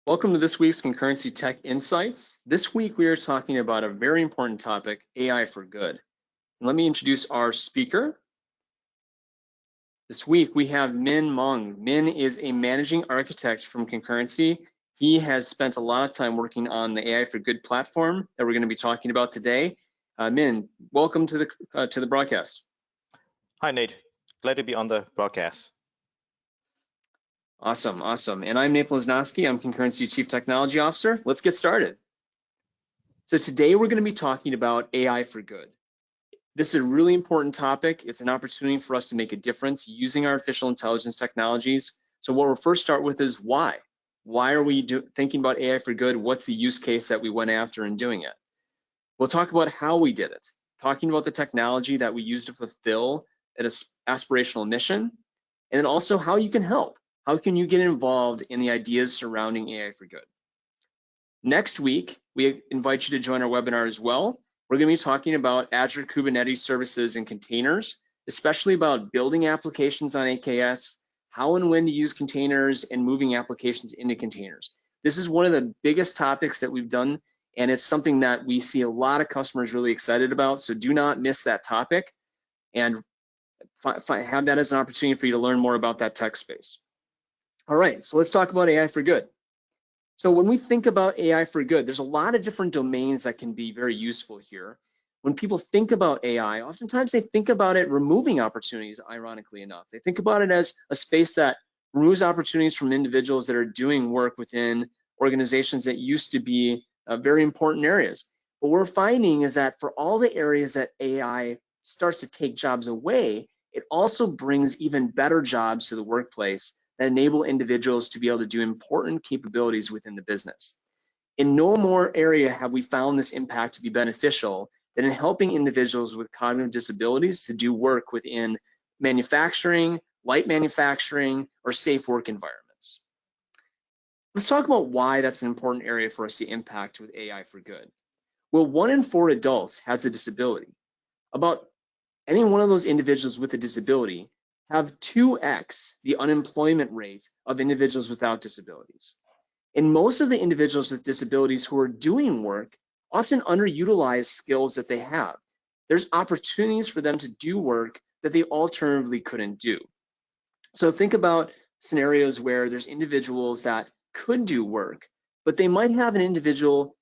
Welcome to this week's Concurrency Tech Insights. This week we are talking about a very important topic, AI for good. And let me introduce our speaker. This week we have Min Meng. Min is a managing architect from Concurrency. He has spent a lot of time working on the AI for Good platform that we're going to be talking about today. Min, welcome to the broadcast. Hi, Nate. Glad to be on the broadcast. Awesome. And I'm Nate Wisnowski. I'm Concurrency Chief Technology Officer. Let's get started. So today we're going to be talking about AI for good. This is a really important topic. It's an opportunity for us to make a difference using artificial intelligence technologies. So what we'll first start with is why. Why are we thinking about AI for good? What's the use case that we went after in doing it? We'll talk about how we did it, talking about the technology that we use to fulfill an aspirational mission, and then also how you can help. How can you get involved in the ideas surrounding AI for good? Next week, we invite you to join our webinar as well. We're going to be talking about Azure Kubernetes services and containers, especially about building applications on AKS, how and when to use containers, and moving applications into containers. This is one of the biggest topics that we've done, and it's something that we see a lot of customers really excited about. So do not miss that topic and have that as an opportunity for you to learn more about that tech space. All right, so let's talk about AI for good. So when we think about AI for good, there's a lot of different domains that can be very useful here. When people think about AI, oftentimes they think about it removing opportunities, ironically enough. They think about it as a space that removes opportunities from individuals that are doing work within organizations that used to be very important areas. What we're finding is that for all the areas that AI starts to take jobs away, it also brings even better jobs to the workplace that enable individuals to be able to do important capabilities within the business. In no more area have we found this impact to be beneficial than in helping individuals with cognitive disabilities to do work within manufacturing, light manufacturing, or safe work environments. Let's talk about why that's an important area for us to impact with AI for good. Well, 1 in 4 adults has a disability. About any one of those individuals with a disability have 2x the unemployment rate of individuals without disabilities. And most of the individuals with disabilities who are doing work often underutilize skills that they have. There's opportunities for them to do work that they alternatively couldn't do. So think about scenarios where there's individuals that could do work, but they might have an individual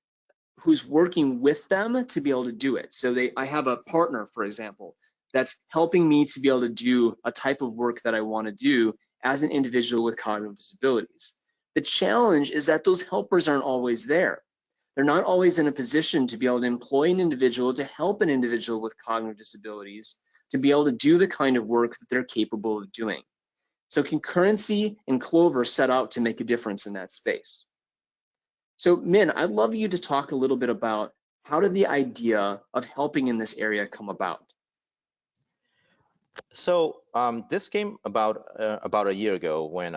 who's working with them to be able to do it. So I have a partner, for example, that's helping me to be able to do a type of work that I want to do as an individual with cognitive disabilities. The challenge is that those helpers aren't always there. They're not always in a position to be able to employ an individual to help an individual with cognitive disabilities to be able to do the kind of work that they're capable of doing. So Concurrency and Clover set out to make a difference in that space. So Min, I'd love you to talk a little bit about how did the idea of helping in this area come about? So this came about a year ago when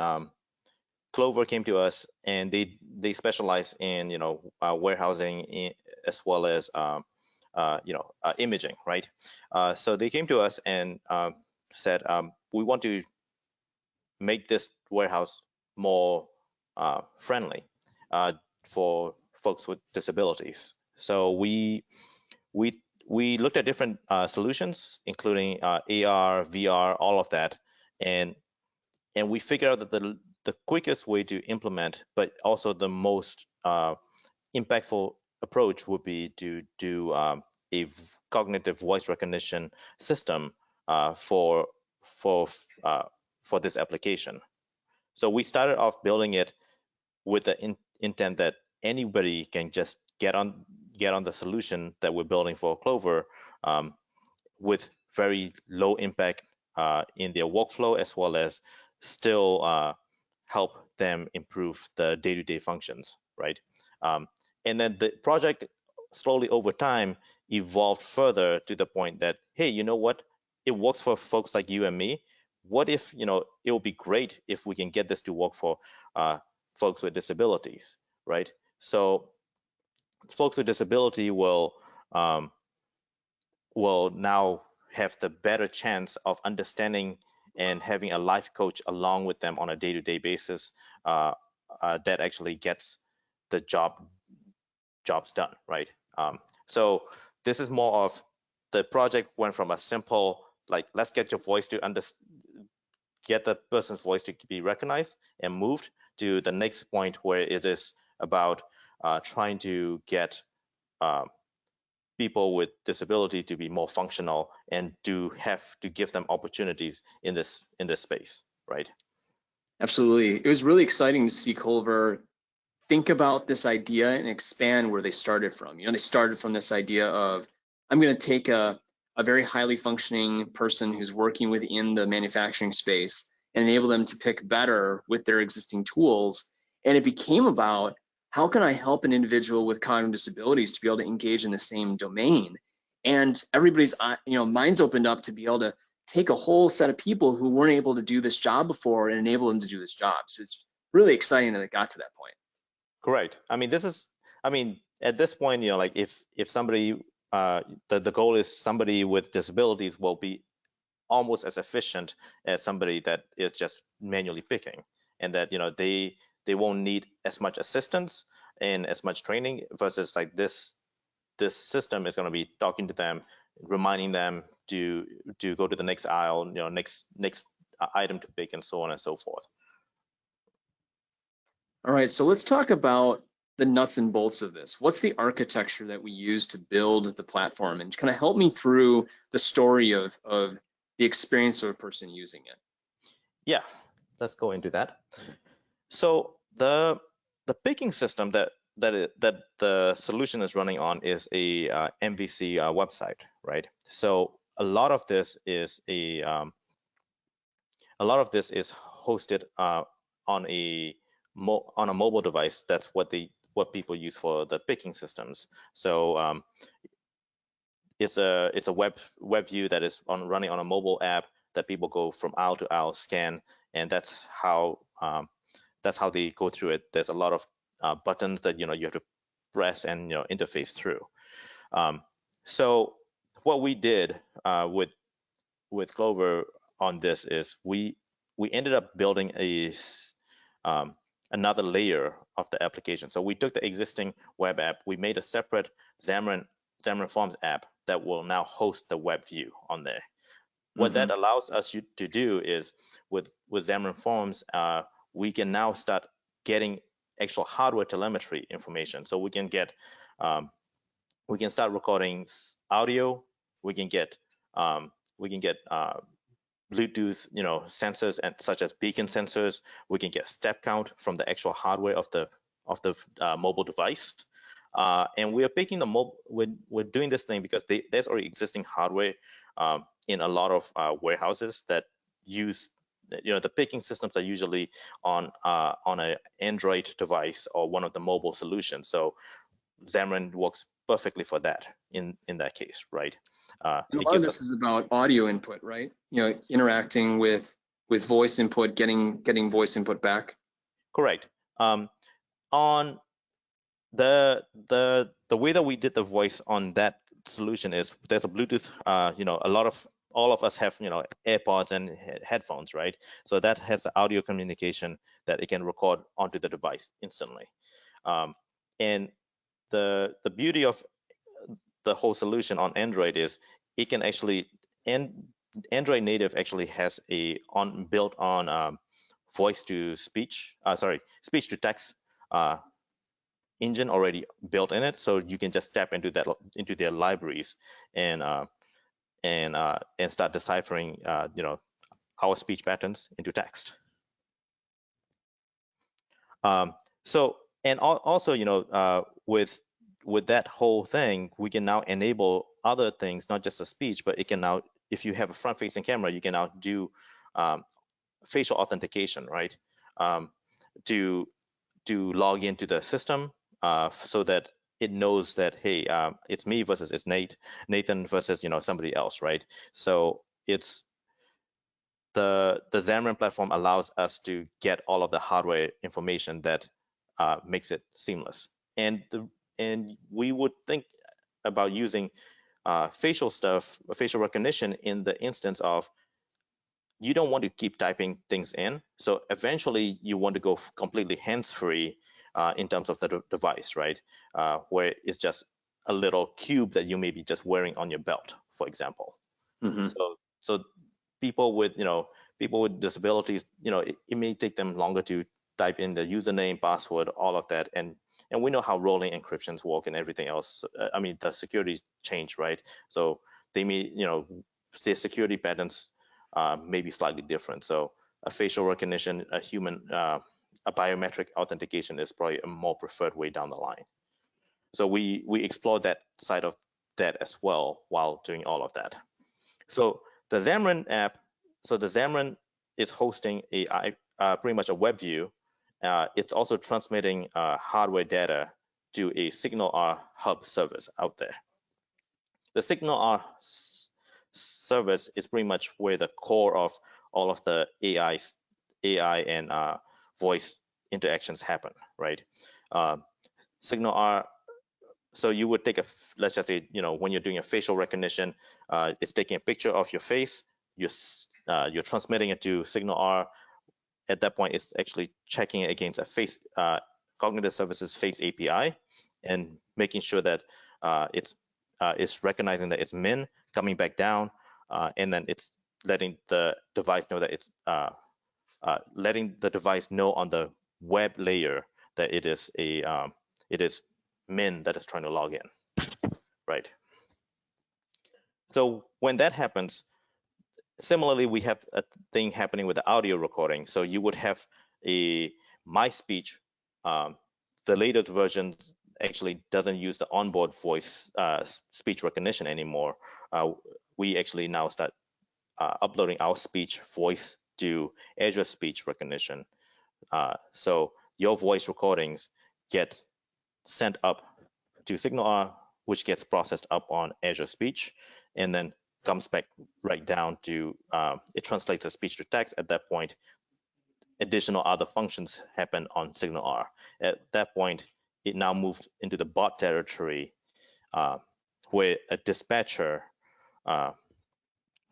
Clover came to us, and they specialize in warehousing as well as imaging, right? So they came to us and said we want to make this warehouse more friendly for folks with disabilities. So we looked at different solutions, including AR, VR, all of that, and we figured out that the quickest way to implement, but also the most impactful approach would be to do a cognitive voice recognition system for this application. So we started off building it with the intent that anybody can just get on the solution that we're building for Clover with very low impact in their workflow, as well as still help them improve the day-to-day functions, right? And then the project slowly over time evolved further to the point that, hey, you know what? It works for folks like you and me. What if, it would be great if we can get this to work for folks with disabilities, right? So folks with disability will now have the better chance of understanding and having a life coach along with them on a day-to-day basis that actually gets the jobs done, right? So this is more of the project went from a simple like let's get your voice to get the person's voice to be recognized and moved to the next point where it is about trying to get people with disability to be more functional and to have to give them opportunities in this space, right? Absolutely. It was really exciting to see Culver think about this idea and expand where they started from. You know, they started from this idea of I'm going to take a very highly functioning person who's working within the manufacturing space and enable them to pick better with their existing tools. And it became about how can I help an individual with cognitive disabilities to be able to engage in the same domain? And everybody's minds opened up to be able to take a whole set of people who weren't able to do this job before and enable them to do this job. So it's really exciting that it got to that point. Correct. I mean, at this point, you know, like if somebody, the goal is somebody with disabilities will be almost as efficient as somebody that is just manually picking, and that, you know, they won't need as much assistance and as much training versus like this system is going to be talking to them, reminding them to go to the next aisle, you know, next item to pick, and so on and so forth. All right, so let's talk about the nuts and bolts of this. What's the architecture that we use to build the platform? And kind of help me through the story of the experience of a person using it. Yeah, let's go into that. So the picking system that the solution is running on is a MVC website, right? So a lot of this is hosted on a mobile device. That's what people use for the picking systems. So it's a web view that is running on a mobile app that people go from aisle to aisle, scan, and that's how they go through it. There's a lot of buttons that, you know, you have to press and, you know, interface through. So what we did with Clover on this is we ended up building another layer of the application. So we took the existing web app, we made a separate Xamarin Forms app that will now host the web view on there. What that allows us to do is with Xamarin Forms, we can now start getting actual hardware telemetry information. So we can start recording audio. We can get Bluetooth, you know, sensors and such as beacon sensors. We can get step count from the actual hardware of the mobile device. And we are picking we're doing this thing because there's already existing hardware in a lot of warehouses that use, you know, the picking systems are usually on an Android device or one of the mobile solutions. So Xamarin works perfectly for that in that case, right? And a lot of this is about audio input, right? You know, interacting with voice input, getting voice input back. Correct. On the way that we did the voice on that solution is there's a Bluetooth. You know, all of us have, you know, AirPods and headphones, right? So that has the audio communication that it can record onto the device instantly. And the beauty of the whole solution on Android is it can actually, Android native actually has a built on voice to speech, speech to text engine already built in it, so you can just tap into their libraries and start deciphering you know, our speech patterns into text. So, and also, you know, with that whole thing, we can now enable other things, not just the speech, but it can now, if you have a front-facing camera, you can now do facial authentication, right? To log into the system so that it knows that, hey, it's me versus it's Nathan versus, you know, somebody else, right? So it's the Xamarin platform allows us to get all of the hardware information that makes it seamless. And we would think about using facial recognition in the instance of you don't want to keep typing things in. So eventually you want to go completely hands-free in terms of the device, right? Where it's just a little cube that you may be just wearing on your belt, for example. Mm-hmm. So people with disabilities, it may take them longer to type in the username, password, all of that, and we know how rolling encryptions work and everything else. I mean, the security's changed, right? So they may, their security patterns may be slightly different. So a facial recognition, a human, a biometric authentication is probably a more preferred way down the line. So we explore that side of that as well while doing all of that. So the Xamarin app, the Xamarin is hosting pretty much a web view. It's also transmitting hardware data to a SignalR hub service out there. The SignalR service is pretty much where the core of all of the AI and voice interactions happen, right? SignalR. So you would take let's just say, when you're doing a facial recognition, it's taking a picture of your face, you're transmitting it to SignalR. At that point, it's actually checking it against a Cognitive Services Face API and making sure that it's recognizing that it's Min, coming back down, and then it's letting the device know that it's letting the device know on the web layer that it is Min that is trying to log in, right? So when that happens, similarly, we have a thing happening with the audio recording. So you would have my speech. The latest version actually doesn't use the onboard voice speech recognition anymore. We actually now start uploading our speech voice to Azure Speech Recognition. So your voice recordings get sent up to SignalR, which gets processed up on Azure Speech, and then comes back right down to, it translates the speech to text. At that point, additional other functions happen on SignalR. At that point, it now moves into the bot territory, where a dispatcher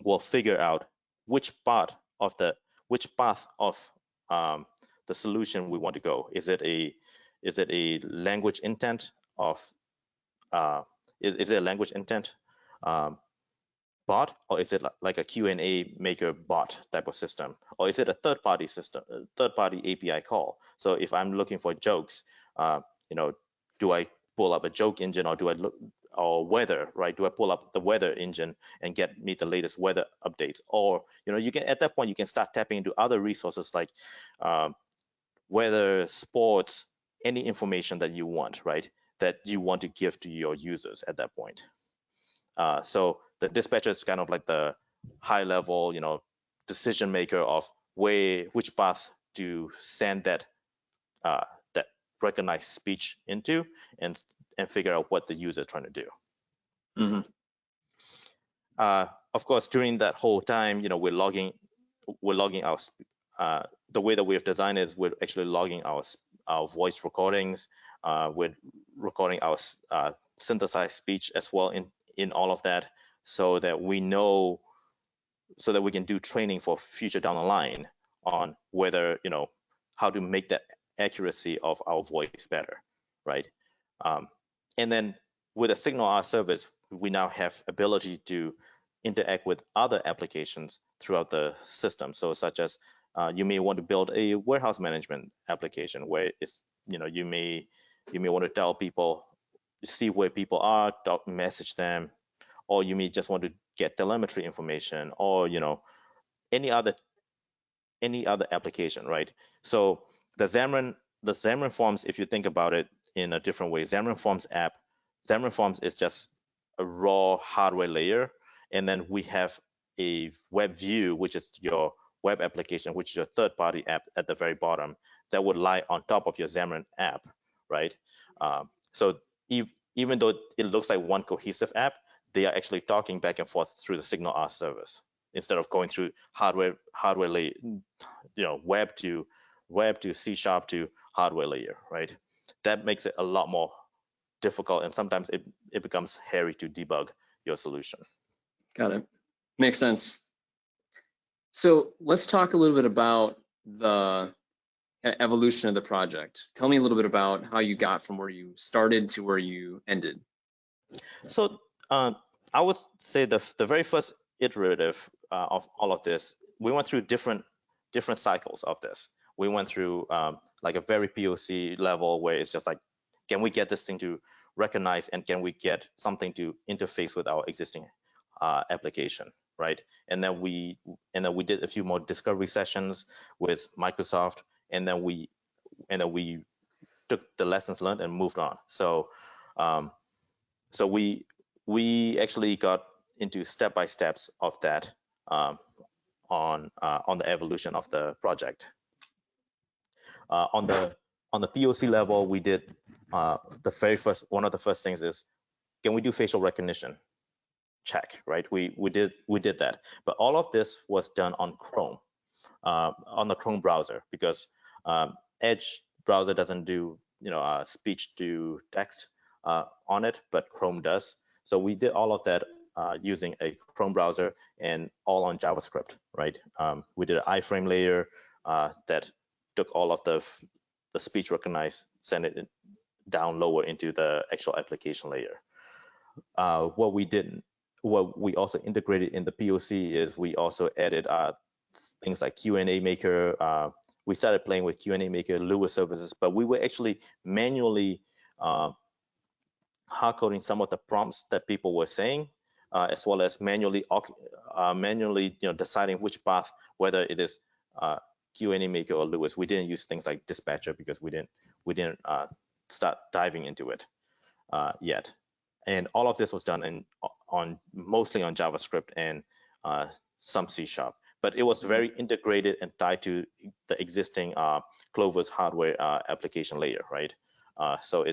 will figure out which path of the solution we want to go. Is it a language intent of is it a language intent bot, or is it like a Q&A maker bot type of system, or is it a third-party system, third-party API call? So if I'm looking for jokes, do I pull up a joke engine, or do I look, or weather, right? Do I pull up the weather engine and get me the latest weather updates? Or you can, at that point, you can start tapping into other resources like weather, sports, any information that you want, right? That you want to give to your users at that point. So the dispatcher is kind of like the high level, decision maker of which path to send that that recognized speech into, and figure out what the user is trying to do. Mm-hmm. Of course, during that whole time, we're logging our the way that we have designed is we're actually logging our voice recordings. We're recording our synthesized speech as well in all of that, so that we know, so that we can do training for future down the line on whether, how to make that accuracy of our voice better, right? And then with a SignalR service, we now have ability to interact with other applications throughout the system. So such as you may want to build a warehouse management application where it's, you may want to tell people, see where people are, message them, or you may just want to get telemetry information, or any other application, right? So the Xamarin Forms, if you think about it in a different way, Xamarin Forms is just a raw hardware layer, and then we have a web view, which is your web application, which is your third-party app at the very bottom, that would lie on top of your Xamarin app, right? So even though it looks like one cohesive app, they are actually talking back and forth through the SignalR service instead of going through hardware layer, web to C# to hardware layer, right? That makes it a lot more difficult, and sometimes it becomes hairy to debug your solution. Got it. Makes sense. So let's talk a little bit about the evolution of the project. Tell me a little bit about how you got from where you started to where you ended. So I would say the very first iterative of all of this, we went through different cycles of this. We went through like a very POC level where it's just like, can we get this thing to recognize, and can we get something to interface with our existing application, right? And then we did a few more discovery sessions with Microsoft, and then we took the lessons learned and moved on. So um, so we actually got into step-by-steps of that on the evolution of the project. On the POC level, we did one of the first things is, can we do facial recognition? Check, right? We did that, but all of this was done on Chrome, on the Chrome browser, because Edge browser doesn't do speech to text on it, but Chrome does. So we did all of that using a Chrome browser and all on JavaScript, right? We did an iframe layer that took all of the speech recognized, sent it down lower into the actual application layer. What we also integrated in the POC is we also added things like Q&A Maker. We started playing with Q&A Maker, Lua services, but we were actually manually hard-coding some of the prompts that people were saying, as well as manually deciding which path, whether it is Q&A Maker or Lua. We didn't use things like Dispatcher because we didn't start diving into it yet. And all of this was done mostly on JavaScript and some C#. But it was very integrated and tied to the existing Clover's hardware application layer, right? So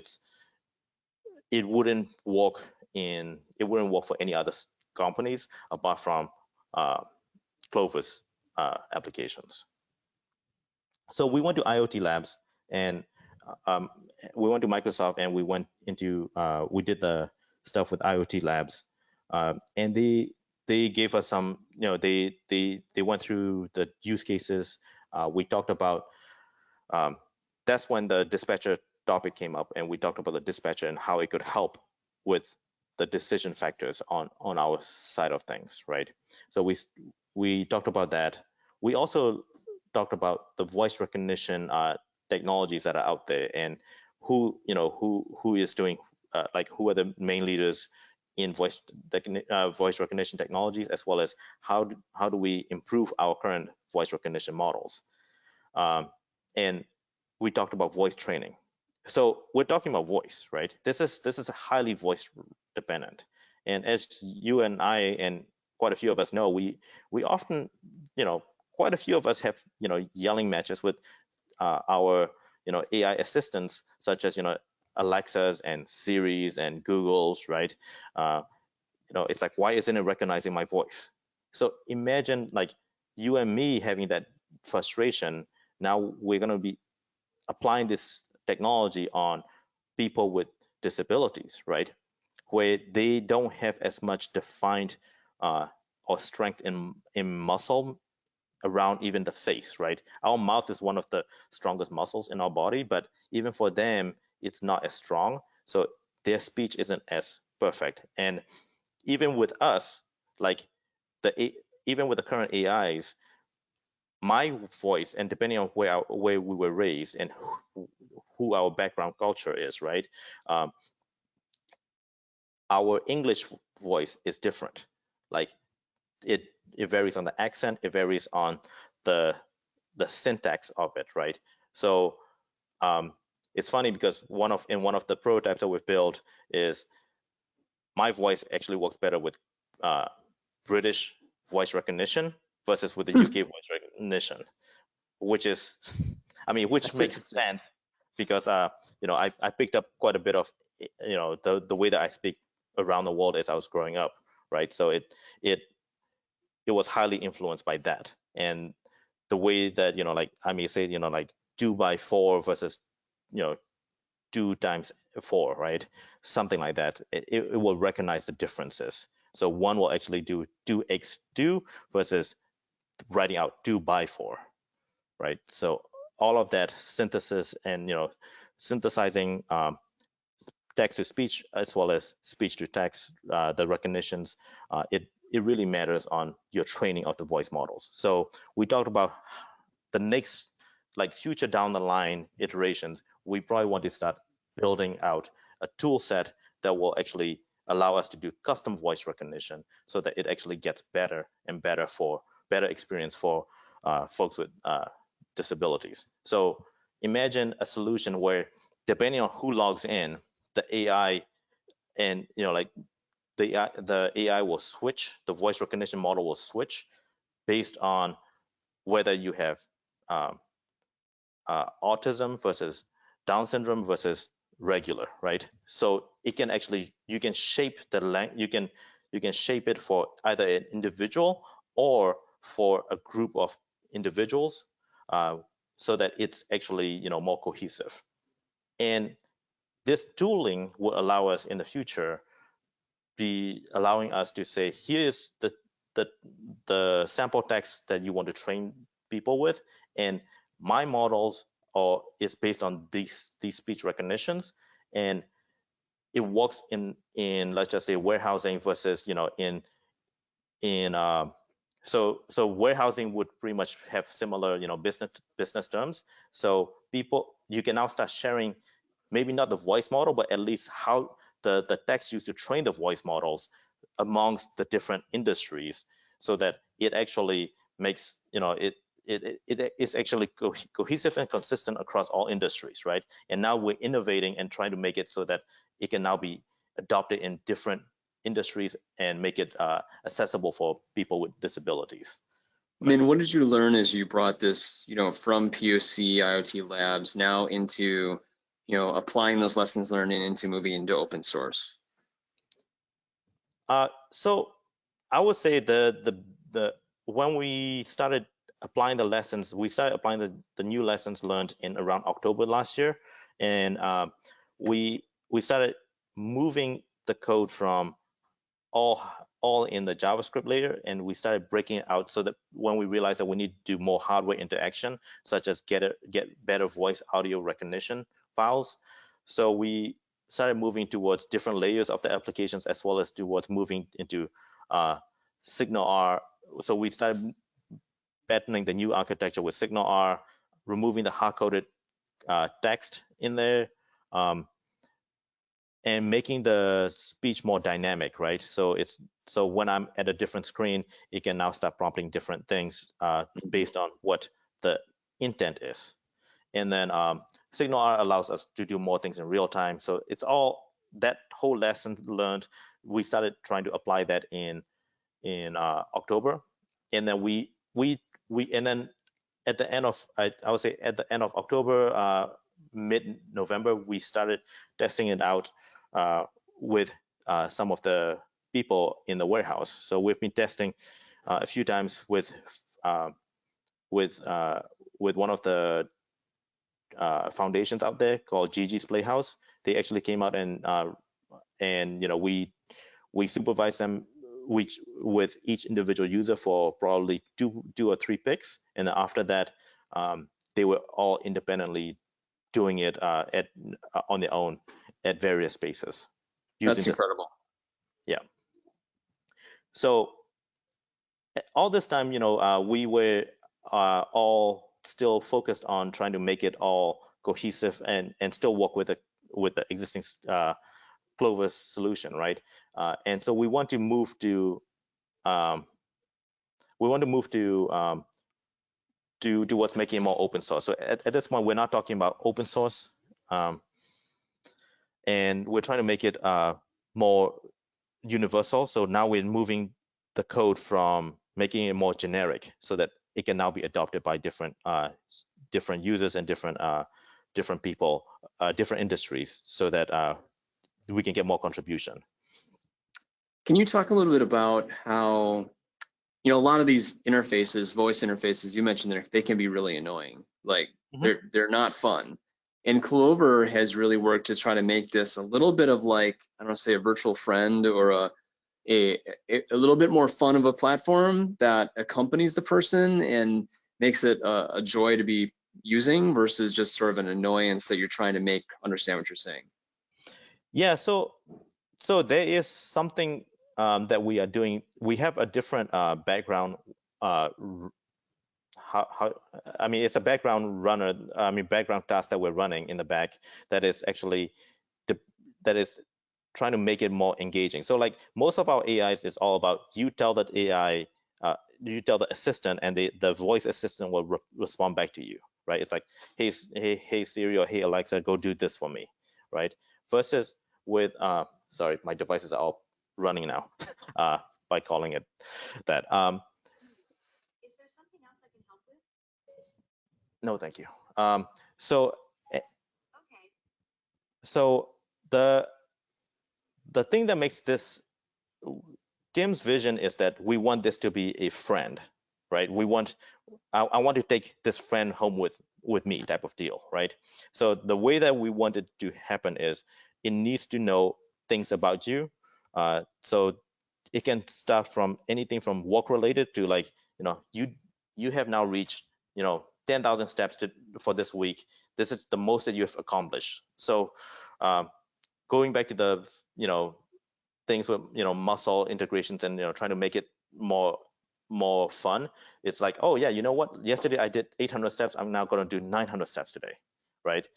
it wouldn't work for any other companies apart from Clover's applications. So we went to IoT Labs, and we went to Microsoft, and we did the stuff with IoT Labs, and they gave us some, they went through the use cases. We talked about, that's when the dispatcher topic came up, and we talked about the dispatcher and how it could help with the decision factors on our side of things, right? So we talked about that. We also talked about the voice recognition technologies that are out there, and who is doing who are the main leaders in voice recognition technologies, as well as how do we improve our current voice recognition models. And we talked about voice training. So we're talking about voice, right? This is highly voice dependent, and as you and I and quite a few of us know, we often, quite a few of us have yelling matches with our AI assistants, such as Alexas and Siris and Googles, right? It's like, why isn't it recognizing my voice? So imagine like you and me having that frustration. Now we're going to be applying this technology on people with disabilities, right? Where they don't have as much defined or strength in muscle around even the face, right? Our mouth is one of the strongest muscles in our body, but even for them, it's not as strong. So their speech isn't as perfect. And even with us, like even with the current AIs, my voice, and depending on where we were raised and who our background culture is, right? Our English voice is different. Like it varies on the accent, it varies on the syntax of it, right? So it's funny because in one of the prototypes that we've built is my voice actually works better with British voice recognition versus with the UK voice recognition, which is, which That's makes sense because I picked up quite a bit of the way that I speak around the world as I was growing up, right? So it was highly influenced by that, and the way that like I may say 2 by 4 versus 2 times 4, right? Something like that. It will recognize the differences. So one will actually do 2x2 versus writing out 2x4, right? So all of that synthesis and synthesizing text to speech as well as speech to text, the recognitions, it really matters on your training of the voice models. So we talked about the next, like future down the line iterations, we probably want to start building out a tool set that will actually allow us to do custom voice recognition so that it actually gets better and better for better experience for folks with disabilities. So imagine a solution where depending on who logs in, the AI and like the AI will switch, the voice recognition model will switch based on whether you have autism versus Down syndrome versus regular, right? So it can actually, you can shape you can shape it for either an individual or for a group of individuals, so that it's actually more cohesive. And this tooling will allow us in the future be allowing us to say, here's the sample text that you want to train people with, and my models is based on these speech recognitions, and it works in let's just say warehousing versus in so warehousing would pretty much have similar business terms. So you can now start sharing maybe not the voice model, but at least how the text used to train the voice models amongst the different industries, so that it actually makes it is actually cohesive and consistent across all industries, right? And now we're innovating and trying to make it so that it can now be adopted in different industries and make it accessible for people with disabilities. I mean, what did you learn as you brought this, from POC IoT Labs now into, applying those lessons learned into moving into open source? So I would say the when we started applying the lessons, we started applying the new lessons learned in around October last year, and we started moving the code from all in the JavaScript layer, and we started breaking it out so that when we realized that we need to do more hardware interaction, such as get better voice audio recognition files, so we started moving towards different layers of the applications as well as towards moving into SignalR. So we started patterning the new architecture with SignalR, removing the hard-coded text in there, and making the speech more dynamic, right? So when I'm at a different screen, it can now start prompting different things based on what the intent is. And then SignalR allows us to do more things in real time. So it's all that whole lesson learned. We started trying to apply that in October, and then and then at the end of I would say at the end of October, mid-November, we started testing it out with some of the people in the warehouse. So we've been testing a few times with one of the foundations out there called Gigi's Playhouse. They actually came out and we supervised them with each individual user for probably two or three picks, and then after that they were all independently doing it on their own at various spaces. That's incredible. Yeah. So all this time, we were all still focused on trying to make it all cohesive and still work with the existing Clover solution, right? And so we want to move to what's making it more open source. So at this point, we're not talking about open source, and we're trying to make it more universal. So now we're moving the code from making it more generic so that it can now be adopted by different users and different people, different industries, so that we can get more contribution. Can you talk a little bit about how, a lot of these interfaces, voice interfaces, you mentioned they can be really annoying. Like they're not fun. And Clover has really worked to try to make this a little bit of like, I don't want to say a virtual friend or a little bit more fun of a platform that accompanies the person and makes it a joy to be using versus just sort of an annoyance that you're trying to make understand what you're saying. Yeah, so there is something that we are doing. We have a different background. I mean, it's a background runner. I mean, background task that we're running in the back that is actually that is trying to make it more engaging. So like most of our AIs is all about you tell that AI, you tell the assistant, and the voice assistant will respond back to you, right? It's like, hey Siri or hey Alexa, go do this for me, right? Versus with sorry, my devices are all running now by calling it that. Is there something else I can help with? No, thank you. So Okay. so the thing that makes this Tim's vision is that we want this to be a friend, right? I want to take this friend home with me type of deal, right? So the way that we want it to happen is it needs to know things about you. So it can start from anything from work related to like, you have now reached, 10,000 steps for this week. This is the most that you have accomplished. So going back to the, things with, muscle integrations and, trying to make it more fun. It's like, oh yeah, you know what? Yesterday I did 800 steps. I'm now going to do 900 steps today, right?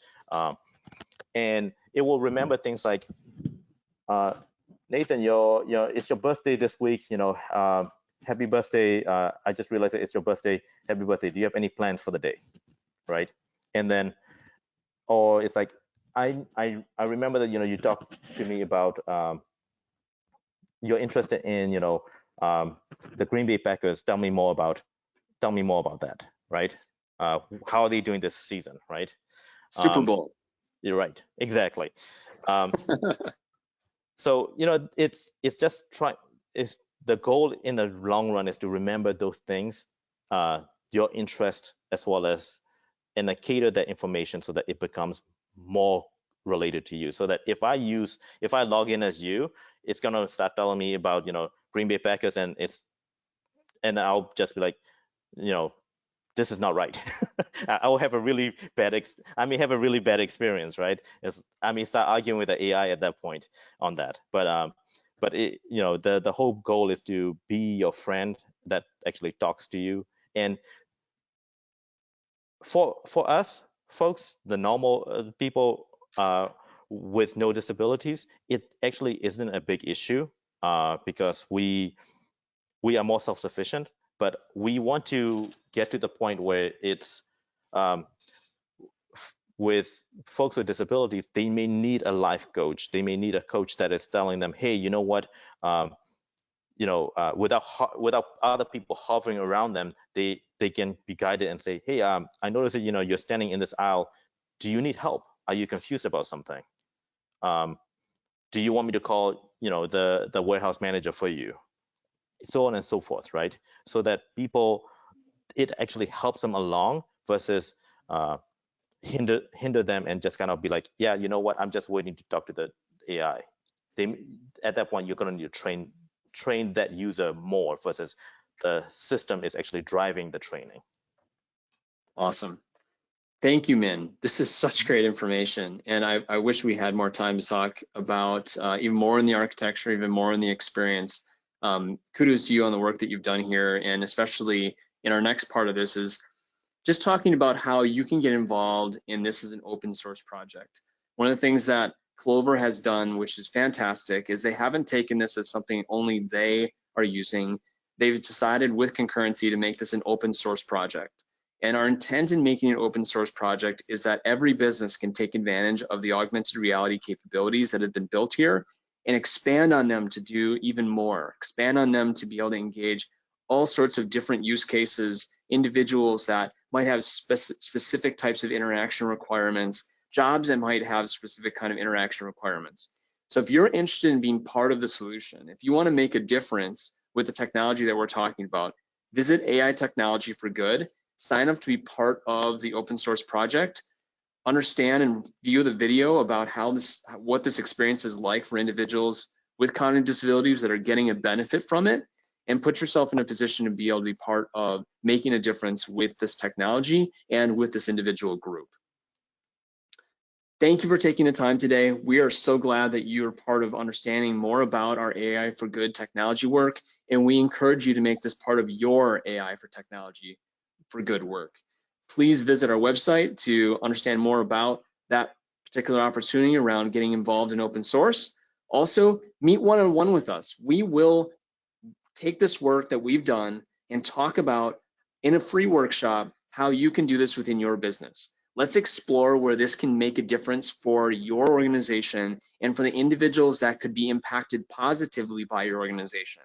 And it will remember things like, Nathan, it's your birthday this week. Happy birthday. I just realized that it's your birthday. Happy birthday. Do you have any plans for the day, right? And then, or it's like, I remember that you talked to me about you're interested in the Green Bay Packers. Tell me more about that, right? How are they doing this season, right? Super Bowl. You're right, exactly. So it's just the goal in the long run is to remember those things, your interest, as well as, and cater that information so that it becomes more related to you. So that if I log in as you, it's gonna start telling me about Green Bay Packers, and I'll just be like, this is not right. I will have a really bad I may have a really bad experience, right? I may start arguing with the AI at that point on that. But it, the whole goal is to be your friend that actually talks to you. And for us folks, the normal people with no disabilities, it actually isn't a big issue because we are more self-sufficient. But we want to get to the point where it's with folks with disabilities, they may need a life coach. They may need a coach that is telling them, hey, you know what, without other people hovering around them, they can be guided and say, hey, I noticed that you're standing in this aisle. Do you need help? Are you confused about something? Do you want me to call the warehouse manager for you? So on and so forth, right? So that it actually helps them along versus hinder them and just kind of be like, yeah, you know what, I'm just waiting to talk to the AI. At that point, you're going to need to train that user more versus the system is actually driving the training. Awesome. Thank you, Min. This is such great information. And I wish we had more time to talk about even more in the architecture, even more in the experience. Kudos to you on the work that you've done here. And especially in our next part of this is just talking about how you can get involved in this as an open source project. One of the things that Clover has done, which is fantastic, is they haven't taken this as something only they are using. They've decided with Concurrency to make this an open source project. And our intent in making an open source project is that every business can take advantage of the augmented reality capabilities that have been built here and expand on them to do even more, expand on them to be able to engage all sorts of different use cases, individuals that might have specific types of interaction requirements, jobs that might have specific kind of interaction requirements. So if you're interested in being part of the solution, if you want to make a difference with the technology that we're talking about, visit AI Technology for Good, sign up to be part of the open source project, understand and view the video about what this experience is like for individuals with cognitive disabilities that are getting a benefit from it, and put yourself in a position to be able to be part of making a difference with this technology and with this individual group. Thank you for taking the time today. We are so glad that you are part of understanding more about our AI for Good technology work, and we encourage you to make this part of your AI for technology for good work. Please visit our website to understand more about that particular opportunity around getting involved in open source. Also, meet one-on-one with us. We will take this work that we've done and talk about in a free workshop how you can do this within your business. Let's explore where this can make a difference for your organization and for the individuals that could be impacted positively by your organization.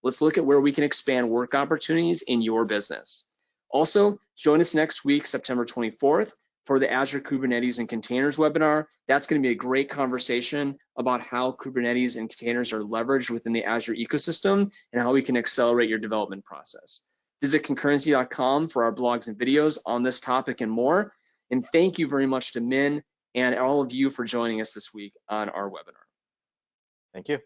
Let's look at where we can expand work opportunities in your business. Also, join us next week, September 24th, for the Azure Kubernetes and Containers webinar. That's going to be a great conversation about how Kubernetes and containers are leveraged within the Azure ecosystem and how we can accelerate your development process. Visit concurrency.com for our blogs and videos on this topic and more. And thank you very much to Min and all of you for joining us this week on our webinar. Thank you.